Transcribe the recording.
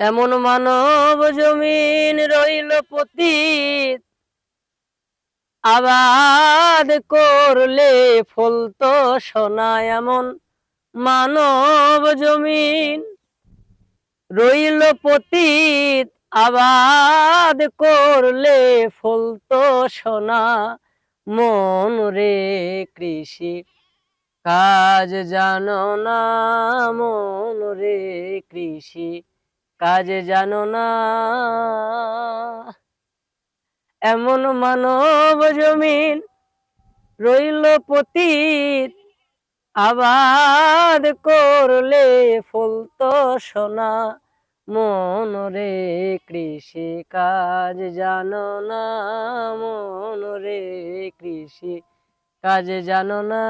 এমন মানব জমিন রইল পতিত, আবাদ করলে ফলতো সোনা। এমন মানব জমিন রইল পতিত, আবাদ করলে ফলতো সোনা। মন রে কৃষি কাজ জানো না, মন রে কৃষি কাজ জানো না। এমন মানব জমিন রইল পতিত, আবাদ করলে ফলতো সোনা। মন রে কৃষি কাজ জানো না, মন রে কৃষি কাজ জানো না।